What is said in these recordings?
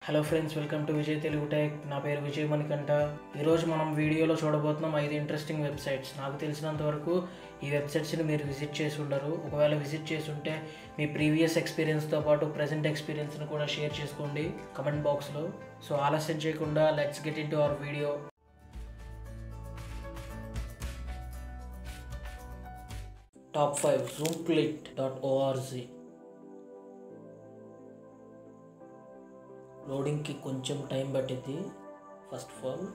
Hello friends, welcome to Vijay Telugu tech. నా పేరు విజయ్ మణికంఠ. ఈరోజు మనం వీడియోలో చూడబోతున్నాం 5 ఇంట్రెస్టింగ్ వెబ్సైట్స్. నాకు తెలిసినంత వరకు ఈ వెబ్సైట్స్ని మీరు విజిట్ చేసి ఉండరు. ఒకవేళ విజిట్ చేసి ఉంటే మీ ప్రీవియస్ ఎక్స్పీరియన్స్తో పాటు ప్రజెంట్ ఎక్స్పీరియన్స్ని కూడా షేర్ చేసుకోండి కమెంట్ బాక్స్లో. సో ఆలస్యం చేయకుండా let's get in to our video. Top 5 zoomplate.org. లోడింగ్కి కొంచెం టైం పట్టింది. ఫస్ట్ ఆఫ్ ఆల్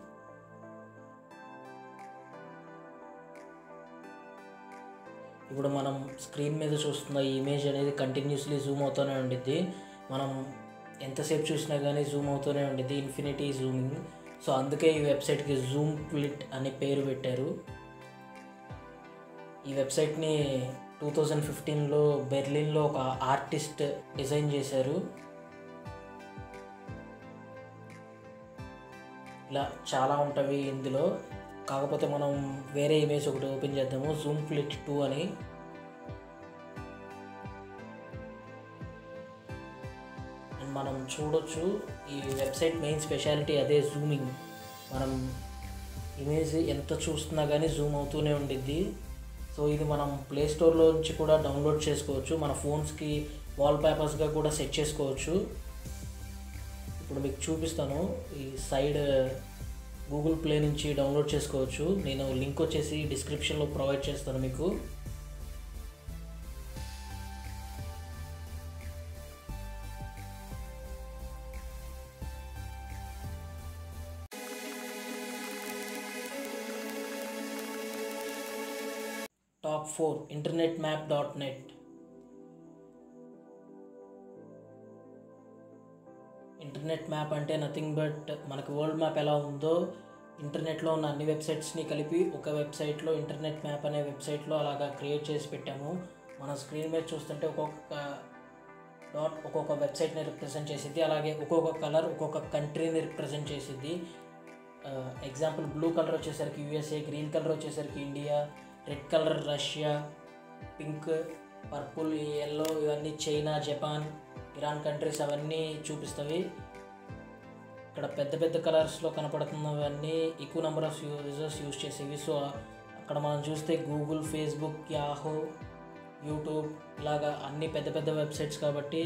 ఇప్పుడు మనం స్క్రీన్ మీద చూస్తున్న ఈ ఇమేజ్ అనేది కంటిన్యూస్లీ జూమ్ అవుతూనే ఉండిద్ది. మనం ఎంతసేపు చూసినా కానీ జూమ్ అవుతూనే ఉండిద్ది, ఇన్ఫినిటీ జూమింగ్. సో అందుకే ఈ వెబ్సైట్కి జూమ్ ప్లిట్ అనే పేరు పెట్టారు. ఈ వెబ్సైట్ని 2015లో బెర్లిన్లో ఒక ఆర్టిస్ట్ డిజైన్ చేశారు. ఇలా చాలా ఉంటవి ఇందులో. కాకపోతే మనం వేరే ఇమేజ్ ఒకటి ఓపెన్ చేద్దాము, జూమ్ ప్లిట్ 2 అని. అండ్ మనం చూడొచ్చు ఈ వెబ్సైట్ మెయిన్ స్పెషాలిటీ అదే, జూమింగ్. మనం ఇమేజ్ ఎంత చూస్తున్నా కానీ జూమ్ అవుతూనే ఉండిద్ది. సో ఇది మనం ప్లే స్టోర్లో నుంచి కూడా డౌన్లోడ్ చేసుకోవచ్చు, మన ఫోన్స్కి వాల్పేపర్స్గా కూడా సెట్ చేసుకోవచ్చు. ఇప్పుడు మీకు చూపిస్తాను. ఈ సైడ్ గూగుల్ ప్లే నుంచి డౌన్లోడ్ చేసుకోవచ్చు. నేను లింక్ వచ్చేసి డిస్క్రిప్షన్లో ప్రొవైడ్ చేస్తాను మీకు. Top 4 internetmap.net. ఇంటర్నెట్ మ్యాప్ అంటే నథింగ్ బట్ మనకు వరల్డ్ మ్యాప్ ఎలా ఉందో ఇంటర్నెట్లో ఉన్న అన్ని వెబ్సైట్స్ని కలిపి ఒక వెబ్సైట్లో ఇంటర్నెట్ మ్యాప్ అనే వెబ్సైట్లో అలాగా క్రియేట్ చేసి పెట్టాము. మన స్క్రీన్ మీద చూస్తుంటే ఒక్కొక్క డాట్ ఒక్కొక్క వెబ్సైట్ని రిప్రజెంట్ చేసిద్ది. అలాగే ఒక్కొక్క కలర్ ఒక్కొక్క కంట్రీని రిప్రజెంట్ చేసిద్ది. ఎగ్జాంపుల్ బ్లూ కలర్ వచ్చేసరికి యూఎస్ఏ, గ్రీన్ కలర్ వచ్చేసరికి India, red colour Russia, pink, purple, yellow ఇవన్నీ చైనా, జపాన్, ఇరాన్ కంట్రీస్ అవన్నీ చూపిస్తవి. ఇక్కడ పెద్ద పెద్ద కలర్స్లో కనపడుతున్నవన్నీ ఎక్కువ నెంబర్ ఆఫ్ యూజర్స్ యూజ్ చేసేవి. సో అక్కడ మనం చూస్తే గూగుల్, ఫేస్బుక్, యాహూ, యూట్యూబ్ ఇలాగా అన్ని పెద్ద పెద్ద వెబ్సైట్స్ కాబట్టి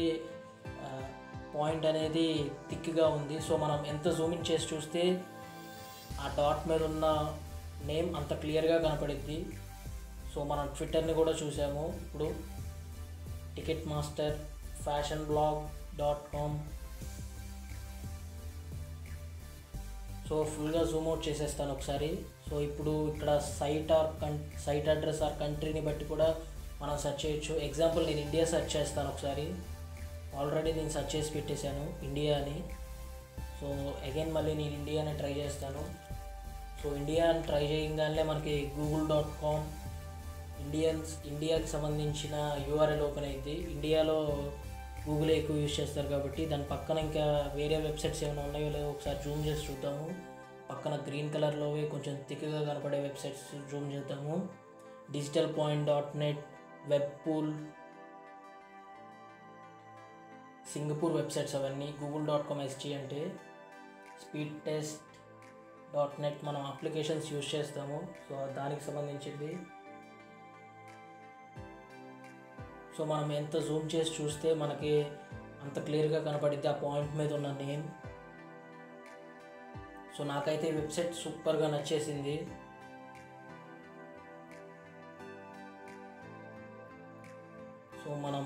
పాయింట్ అనేది థిక్గా ఉంది. సో మనం ఎంత జూమింగ్ చేసి చూస్తే ఆ డాట్ మీద ఉన్న నేమ్ అంత క్లియర్గా కనపడిద్ది. సో మనం ట్విట్టర్ని కూడా చూసాము. ఇప్పుడు టికెట్ మాస్టర్, fashionblog.com. సో ఫుల్గా జూమ్ అవుట్ చేసేస్తాను ఒకసారి. సో ఇప్పుడు ఇక్కడ సైట్ అడ్రస్ ఆర్ కంట్రీని బట్టి కూడా మనం సెర్చ్ చేయొచ్చు. ఎగ్జాంపుల్ నేను ఇండియా సెర్చ్ చేస్తాను ఒకసారి. ఆల్రెడీ నేను సెర్చ్ చేసి పెట్టేశాను ఇండియా అని. సో అగైన్ మళ్ళీ నేను ఇండియాని ట్రై చేస్తాను. సో ఇండియా అని ట్రై చేయగానే మనకి google.com ఇండియాకి సంబంధించిన యూఆర్ఎల్ ఓపెన్ అయింది. ఇండియాలో గూగుల్ ఎక్కువ యూజ్ చేస్తారు కాబట్టి దాని పక్కన ఇంకా వేరే వెబ్సైట్స్ ఏమైనా ఉన్నాయో లేదో ఒకసారి జూమ్ చేసి చూద్దాము. పక్కన గ్రీన్ కలర్లోవి కొంచెం థిక్గా కనపడే వెబ్సైట్స్ జూమ్ చేద్దాము. digitalpoint.net, వెబ్పూల్, సింగపూర్ వెబ్సైట్స్ అవన్నీ. google.com SG అంటే speedtest.net మనం అప్లికేషన్స్ యూజ్ చేస్తాము. సో దానికి సంబంధించింది. సో మనం ఎంత జూమ్ చేసి చూస్తే మనకి అంత క్లియర్గా కనపడిద్ది ఆ పాయింట్ మీద ఉన్న నేమ్. సో నాకైతే ఈ వెబ్సైట్ సూపర్గా నచ్చేసింది. సో మనం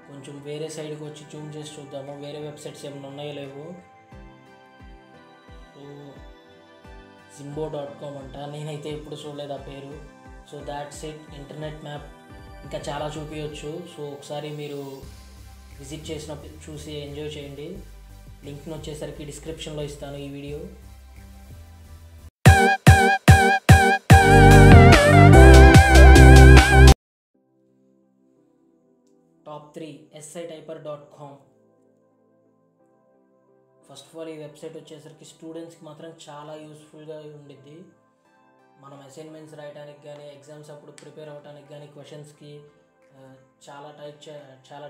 కొంచెం వేరే సైడ్కి వచ్చి జూమ్ చేసి చూద్దాము వేరే వెబ్సైట్స్ ఏమైనా ఉన్నాయో లేవు. సో zimbo.com అంట, నేనైతే ఎప్పుడు చూడలేదు ఆ పేరు. So that's it, internet map. ఇంకా చాలా చూపించవచ్చు. సో ఒకసారి మీరు విజిట్ చేసినప్పుడు చూసి ఎంజాయ్ చేయండి. లింక్ని వచ్చేసరికి డిస్క్రిప్షన్లో ఇస్తాను ఈ video. Top 3 essaytyper.com. First of all ఈ వెబ్సైట్ వచ్చేసరికి స్టూడెంట్స్కి మాత్రం చాలా యూస్ఫుల్గా ఉండిద్ది. మనం అసైన్మెంట్స్ రాయడానికి కానీ, ఎగ్జామ్స్ అప్పుడు ప్రిపేర్ అవ్వడానికి కానీ, క్వశ్చన్స్కి చాలా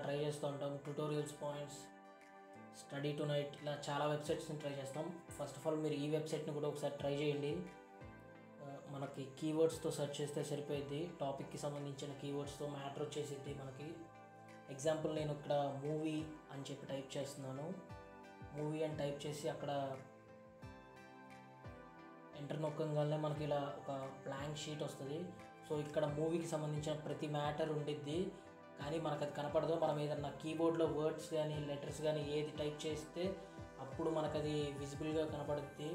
ట్రై చేస్తూ ఉంటాం. Tutorials points study to night, ఇలా చాలా వెబ్సైట్స్ని ట్రై చేస్తాం. ఫస్ట్ ఆఫ్ ఆల్ మీరు ఈ వెబ్సైట్ని కూడా ఒకసారి ట్రై చేయండి. మనకి కీవర్డ్స్తో సెర్చ్ చేస్తే సరిపోయింది. టాపిక్కి సంబంధించిన కీవర్డ్స్తో మ్యాటర్ వచ్చేసిద్ది మనకి. ఎగ్జాంపుల్ నేను ఇక్కడ మూవీ అని చెప్పి టైప్ చేస్తున్నాను. మూవీ అని టైప్ చేసి అక్కడ ఎంటర్ నొక్కగానే మనకి ఇలా ఒక బ్లాంక్ షీట్ వస్తుంది. సో ఇక్కడ మూవీకి సంబంధించిన ప్రతి మ్యాటర్ ఉండిద్ది, కానీ మనకు అది కనపడదు. మనం ఏదన్నా కీబోర్డ్లో వర్డ్స్ కానీ లెటర్స్ కానీ ఏది టైప్ చేస్తే అప్పుడు మనకు అది విజిబుల్గా కనపడుద్ది.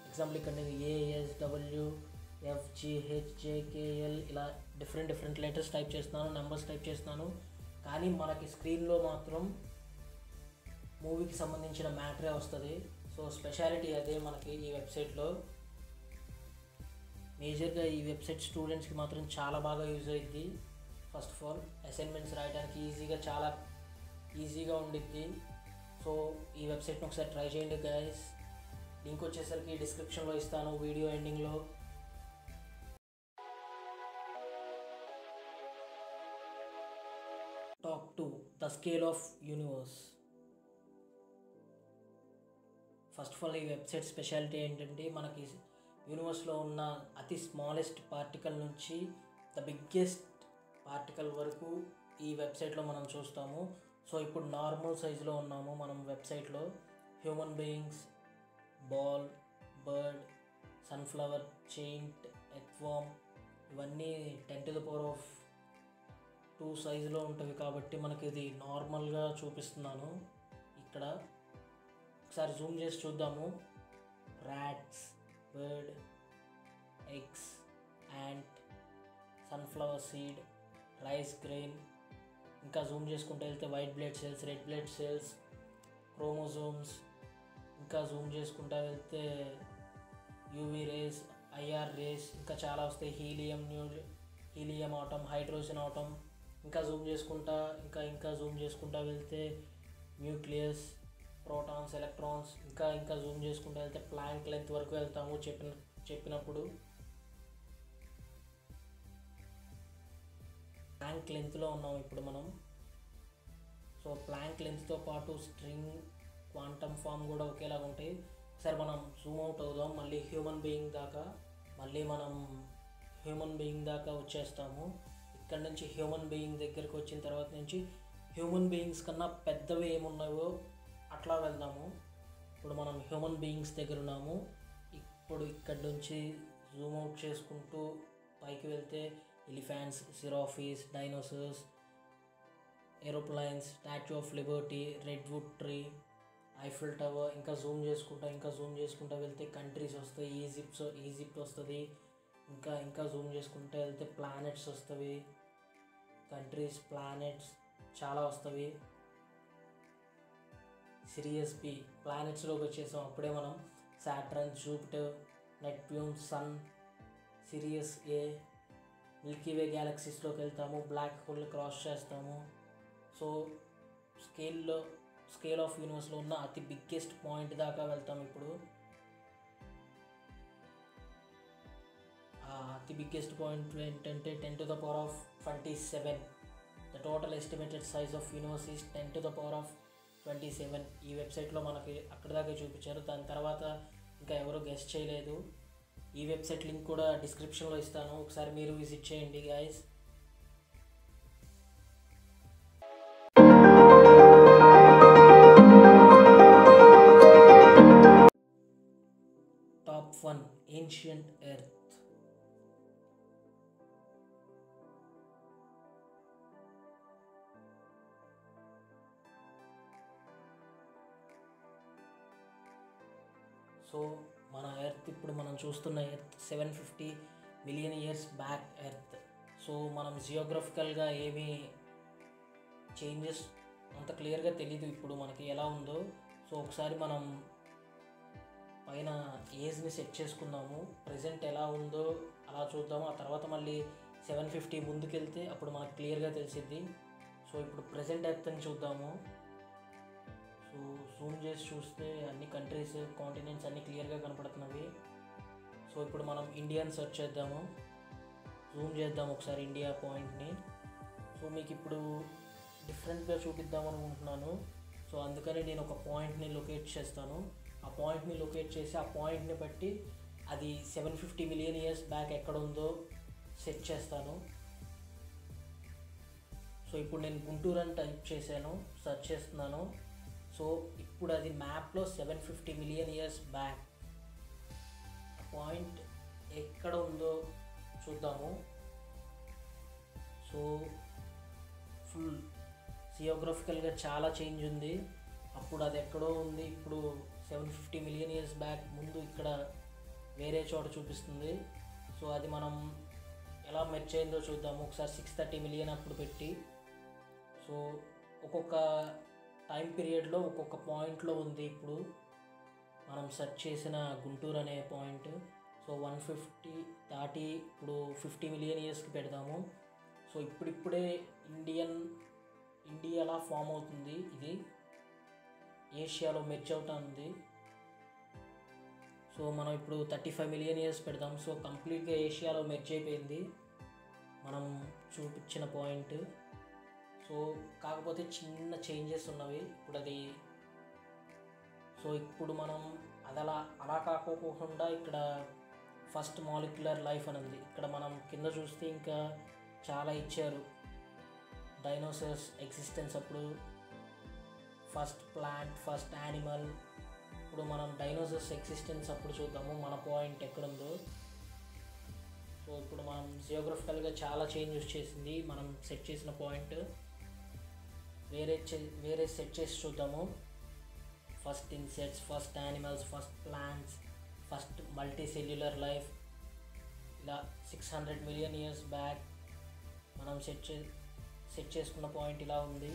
ఎగ్జాంపుల్ ఇక్కడ నేను ASWFGHJKL ఇలా డిఫరెంట్ లెటర్స్ టైప్ చేస్తున్నాను, నెంబర్స్ టైప్ చేస్తున్నాను, కానీ మనకి స్క్రీన్లో మాత్రం మూవీకి సంబంధించిన మ్యాటరే వస్తుంది. సో స్పెషాలిటీ అదే మనకి ఈ వెబ్సైట్లో. మేజర్గా ఈ వెబ్సైట్ స్టూడెంట్స్కి మాత్రం చాలా బాగా యూజ్ అయ్యిద్ది. ఫస్ట్ ఆఫ్ ఆల్ అసైన్మెంట్స్ రాయడానికి చాలా ఈజీగా ఉండిద్ది. సో ఈ వెబ్సైట్ని ఒకసారి ట్రై చేయండి గైస్. లింక్ వచ్చేసరికి డిస్క్రిప్షన్లో ఇస్తాను, వీడియో ఎండింగ్లో. Top 2 the scale of universe. First of all ఈ వెబ్సైట్ స్పెషాలిటీ ఏంటంటే మనకి యూనివర్స్లో ఉన్న అతి స్మాలెస్ట్ పార్టికల్ నుంచి ద బిగ్గెస్ట్ పార్టికల్ వరకు ఈ వెబ్సైట్లో మనం చూస్తాము. సో ఇప్పుడు నార్మల్ సైజులో ఉన్నాము మనం వెబ్సైట్లో. Human beings, ball, bird, sunflower, చైంట్, ఎర్త్వార్మ్ ఇవన్నీ 10⁻²⁴ సైజులో ఉంటుంది కాబట్టి మనకి ఇది నార్మల్గా చూపిస్తున్నాను. ఇక్కడ ఒకసారి జూమ్ చేసి చూద్దాము. Rats, bird, eggs, ant, sunflower seed, rice grain, ఇంకా జూమ్ చేసుకుంటూ వెళ్తే white blood cells, red blood cells, chromosomes, ఇంకా జూమ్ చేసుకుంటూ వెళ్తే యూవీ రేస్, ఐఆర్ రేస్, ఇంకా చాలా వస్తాయి. హీలియం ఆటమ్, హైడ్రోజన్ ఆటమ్, ఇంకా జూమ్ చేసుకుంటా వెళ్తే న్యూక్లియస్, ప్రోటాన్స్, ఎలక్ట్రాన్స్, ఇంకా జూమ్ చేసుకుంటూ వెళ్తే ప్లాంక్ లెంత్ వరకు వెళ్తాము చెప్పినప్పుడు. ప్లాంక్ లెంత్లో ఉన్నాము ఇప్పుడు మనం. సో ప్లాంక్ లెంత్తో పాటు స్ట్రింగ్, క్వాంటమ్ ఫామ్ కూడా ఒకేలాగా ఉంటాయి. సరే మనం జూమ్ అవుట్ అవుదాం మళ్ళీ హ్యూమన్ బీయింగ్ దాకా వచ్చేస్తాము. ఇక్కడ నుంచి హ్యూమన్ బీయింగ్ దగ్గరికి వచ్చిన తర్వాత నుంచి హ్యూమన్ బీయింగ్స్ కన్నా పెద్దవి ఏమున్నాయో అట్లా వెళ్దాము. ఇప్పుడు మనం హ్యూమన్ బీయింగ్స్ దగ్గర ఉన్నాము. ఇప్పుడు ఇక్కడ నుంచి జూమ్ అవుట్ చేసుకుంటూ పైకి వెళ్తే elephants, giraffes, dinosaurs, aeroplanes, statue of Liberty, redwood tree, Eiffel tower, ఇంకా జూమ్ చేసుకుంటూ వెళ్తే కంట్రీస్ వస్తాయి. ఈజిప్ట్ వస్తుంది. ఇంకా జూమ్ చేసుకుంటూ వెళ్తే ప్లానెట్స్ వస్తాయి. కంట్రీస్, ప్లానెట్స్ చాలా వస్తాయి. సిరియస్ బి ప్లానెట్స్లోకి వచ్చేసాం. అప్పుడే మనం Saturn, Jupiter, Neptune, Sun, Sirius A, Milky Way గ్యాలక్సీస్లోకి వెళ్తాము. బ్లాక్ హోల్ క్రాస్ చేస్తాము. సో స్కేల్ ఆఫ్ యూనివర్స్లో ఉన్న అతి బిగ్గెస్ట్ పాయింట్ దాకా వెళ్తాము. ఇప్పుడు అతి బిగ్గెస్ట్ పాయింట్ ఏంటంటే 10⁻27. The total estimated size of universe is 10⁻27. ఈ వెబ్సైట్లో మనకి అక్కడ దాకా చూపించారు. దాని తర్వాత ఇంకా ఎవరు గెస్ట్ చేయలేదు. ఈ వెబ్సైట్ లింక్ కూడా డిస్క్రిప్షన్లో ఇస్తాను, ఒకసారి మీరు విజిట్ చేయండి guys. Top 1 ancient earth. So మన ఎర్త్ ఇప్పుడు మనం చూస్తున్న earth 750 million years back earth. So మనం జియోగ్రఫికల్గా ఏమీ చేంజెస్ అంత క్లియర్గా తెలీదు ఇప్పుడు మనకి ఎలా ఉందో. సో ఒకసారి మనం పైన ఏజ్ని సెట్ చేసుకుందాము. ప్రజెంట్ ఎలా ఉందో అలా చూద్దాము. ఆ తర్వాత మళ్ళీ 750 ముందుకెళ్తే అప్పుడు మనకు క్లియర్గా తెలిసిద్ది. సో ఇప్పుడు ప్రజెంట్ ఎర్త్ అని చూద్దాము. సో జూమ్ చేసి చూస్తే అన్ని కంట్రీస్, కాంటినెంట్స్ అన్నీ క్లియర్గా కనపడుతున్నవి. సో ఇప్పుడు మనం ఇండియాని సెర్చ్ చేద్దాము. జూమ్ చేద్దాం ఒకసారి ఇండియా పాయింట్ని. సో మీకు ఇప్పుడు డిఫరెంట్గా చూపిద్దాం అనుకుంటున్నాను. సో సో అందుకని నేను ఒక పాయింట్ని లొకేట్ చేస్తాను. ఆ పాయింట్ని లొకేట్ చేసి ఆ పాయింట్ని బట్టి అది 750 మిలియన్ ఇయర్స్ బ్యాక్ ఎక్కడ ఉందో సెట్ చేస్తాను. సో ఇప్పుడు నేను గుంటూరు అని టైప్ చేశాను, సెర్చ్ చేస్తున్నాను. సో ఇప్పుడు అది మ్యాప్లో 750 మిలియన్ ఇయర్స్ బ్యాక్ పాయింట్ ఎక్కడ ఉందో చూద్దాము. సో ఫుల్ జియోగ్రఫికల్గా చాలా చేంజ్ ఉంది. అప్పుడు అది ఎక్కడో ఉంది, ఇప్పుడు 750 మిలియన్ ఇయర్స్ బ్యాక్ ముందు ఇక్కడ వేరే చోట చూపిస్తుంది. సో అది మనం ఎలా మెర్జ్ అయిందో చూద్దాము. ఒకసారి 630 మిలియన్ అప్పుడు పెట్టి, సో ఒక్కొక్క టైం పీరియడ్లో ఒక్కొక్క పాయింట్లో ఉంది. ఇప్పుడు మనం సెర్చ్ చేసిన గుంటూరు అనే పాయింట్. సో 150 దాటి ఇప్పుడు 50 మిలియన్ ఇయర్స్కి పెడదాము. సో ఇప్పుడిప్పుడే ఇండియాలా ఫామ్ అవుతుంది. ఇది ఏషియాలో మెర్జ్ అవుతుంది. సో మనం ఇప్పుడు 35 మిలియన్ ఇయర్స్ పెడదాం. సో కంప్లీట్గా ఏషియాలో మెర్జ్ అయిపోయింది మనం చూపించిన పాయింట్. సో కాకపోతే చిన్న చేంజెస్ ఉన్నవి ఇప్పుడు అది. సో ఇప్పుడు మనం అలా కాకోకుండా ఇక్కడ ఫస్ట్ మాలిక్యులర్ లైఫ్ అని ఉంది. ఇక్కడ మనం కింద చూస్తే ఇంకా చాలా ఇచ్చారు. డైనోసార్స్ ఎగ్జిస్టెన్స్ అప్పుడు, ఫస్ట్ ప్లాంట్, ఫస్ట్ యానిమల్. ఇప్పుడు మనం డైనోసార్స్ ఎగ్జిస్టెన్స్ అప్పుడు చూద్దాము మన పాయింట్ ఎక్కడుందో. సో ఇప్పుడు మనం జియోగ్రఫికల్గా చాలా చేంజ్ వచ్చేసింది మనం సెట్ చేసిన పాయింట్. వేరే సెట్ చేసి చూద్దాము. First insects, first animals, first plants, first multi cellular life, ఇలా 600 మిలియన్ ఇయర్స్ బ్యాక్ మనం సెట్ చేసుకున్న పాయింట్ ఇలా ఉంది.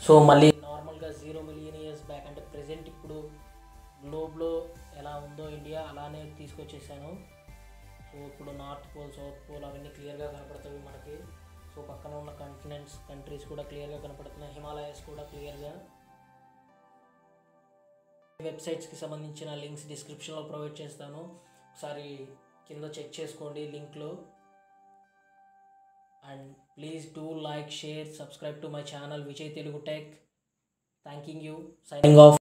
సో మళ్ళీ నార్మల్గా 0 మిలియన్ ఇయర్స్ బ్యాక్ అంటే ప్రెజెంట్ ఇప్పుడు గ్లోబ్లో ఎలా ఉందో ఇండియా అలానే తీసుకొచ్చేసాను. సో ఇప్పుడు నార్త్ పోల్, సౌత్ పోల్ అవన్నీ క్లియర్గా కనపడతాయి మనకి. సో పక్కన ఉన్న కంట్రీస్ కూడా క్లియర్గా కనపడుతున్నాయి, హిమాలయాస్ కూడా క్లియర్గా. వెబ్సైట్స్కి సంబంధించిన లింక్స్ డిస్క్రిప్షన్లో ప్రొవైడ్ చేస్తాను, ఒకసారి కింద చెక్ చేసుకోండి లింక్లో. And please do like, share, subscribe to my channel Vijay Telugu tech. Thanking you. Signing of.